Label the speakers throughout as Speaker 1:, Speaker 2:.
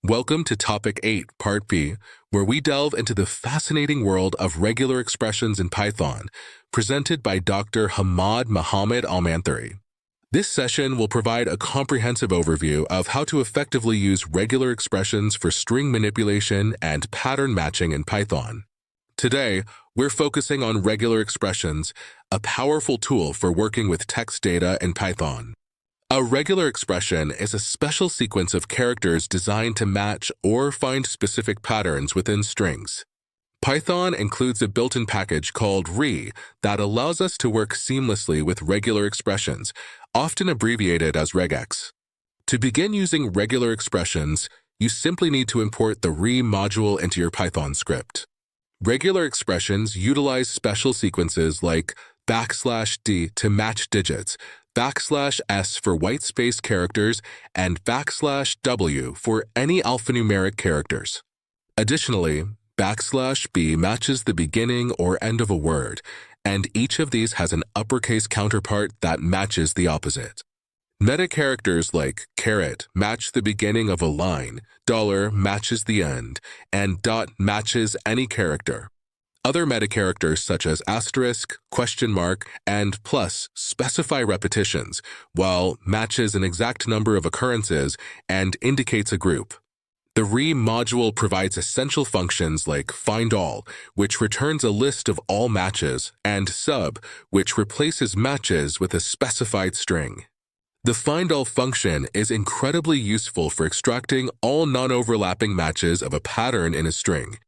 Speaker 1: Welcome to Topic 8, Part B, where we delve into the fascinating world of regular expressions in Python, presented by Dr. Hamad Mohammed Almantheri. This session will provide a comprehensive overview of how to effectively use regular expressions for string manipulation and pattern matching in Python. Today, we're focusing on regular expressions, a powerful tool for working with text data in Python. A regular expression is a special sequence of characters designed to match or find specific patterns within strings. Python includes a built-in package called re that allows us to work seamlessly with regular expressions, often abbreviated as regex. To begin using regular expressions, you simply need to import the re module into your Python script. Regular expressions utilize special sequences like \d to match digits, \s for white space characters, and \w for any alphanumeric characters. Additionally, \b matches the beginning or end of a word, and each of these has an uppercase counterpart that matches the opposite. Meta characters like caret match the beginning of a line, dollar matches the end, and dot matches any character. Other meta characters such as asterisk, question mark, and plus specify repetitions, while matches an exact number of occurrences and indicates a group. The re module provides essential functions like findAll, which returns a list of all matches, and sub, which replaces matches with a specified string. The findAll function is incredibly useful for extracting all non-overlapping matches of a pattern in a string.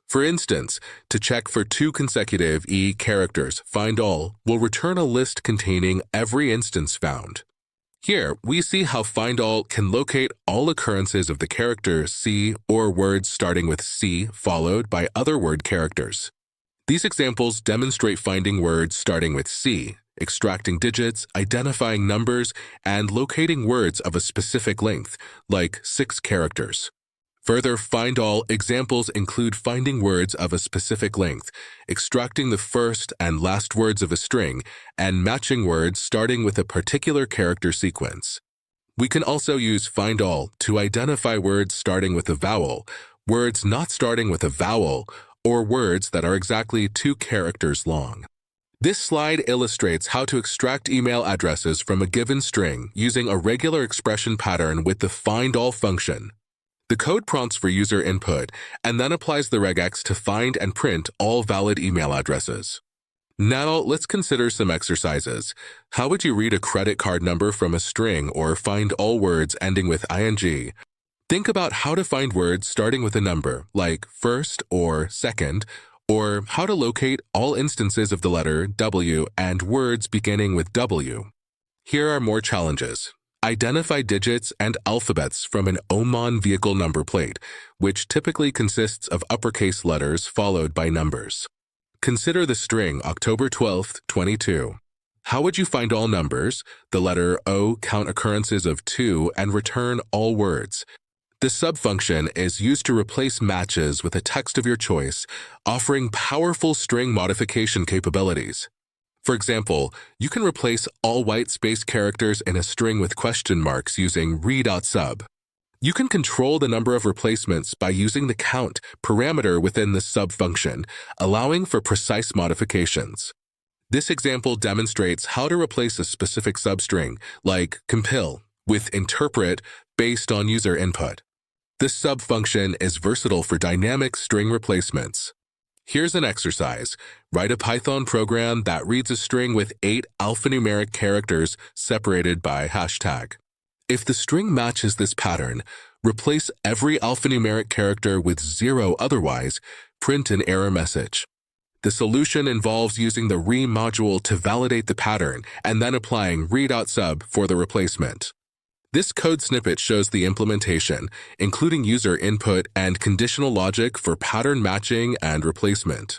Speaker 1: For instance, to check for 2 consecutive E characters, findAll will return a list containing every instance found. Here, we see how findAll can locate all occurrences of the character C or words starting with C followed by other word characters. These examples demonstrate finding words starting with C, extracting digits, identifying numbers, and locating words of a specific length, like 6 characters. Further findAll examples include finding words of a specific length, extracting the first and last words of a string, and matching words starting with a particular character sequence. We can also use findAll to identify words starting with a vowel, words not starting with a vowel, or words that are exactly 2 characters long. This slide illustrates how to extract email addresses from a given string using a regular expression pattern with the findAll function. The code prompts for user input and then applies the regex to find and print all valid email addresses. Now, let's consider some exercises. How would you read a credit card number from a string or find all words ending with ing? Think about how to find words starting with a number, like first or second, or how to locate all instances of the letter W and words beginning with W. Here are more challenges. Identify digits and alphabets from an Oman vehicle number plate, which typically consists of uppercase letters followed by numbers. Consider the string October 12th, 22. How would you find all numbers, the letter O count occurrences of 2, and return all words? The sub function is used to replace matches with a text of your choice, offering powerful string modification capabilities. For example, you can replace all white space characters in a string with question marks using re.sub. You can control the number of replacements by using the count parameter within the sub function, allowing for precise modifications. This example demonstrates how to replace a specific substring, like compil, with interpret based on user input. This sub function is versatile for dynamic string replacements. Here's an exercise. Write a Python program that reads a string with 8 alphanumeric characters separated by hashtag. If the string matches this pattern, replace every alphanumeric character with 0 otherwise, print an error message. The solution involves using the re module to validate the pattern and then applying re.sub for the replacement. This code snippet shows the implementation, including user input and conditional logic for pattern matching and replacement.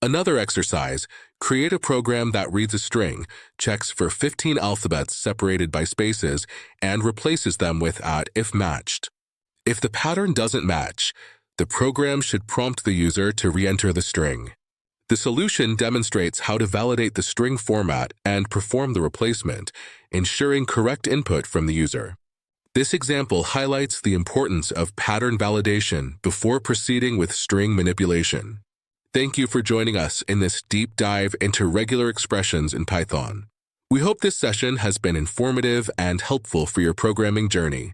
Speaker 1: Another exercise, create a program that reads a string, checks for 15 alphabets separated by spaces, and replaces them with @if matched. If the pattern doesn't match, the program should prompt the user to re-enter the string. The solution demonstrates how to validate the string format and perform the replacement, ensuring correct input from the user. This example highlights the importance of pattern validation before proceeding with string manipulation. Thank you for joining us in this deep dive into regular expressions in Python. We hope this session has been informative and helpful for your programming journey.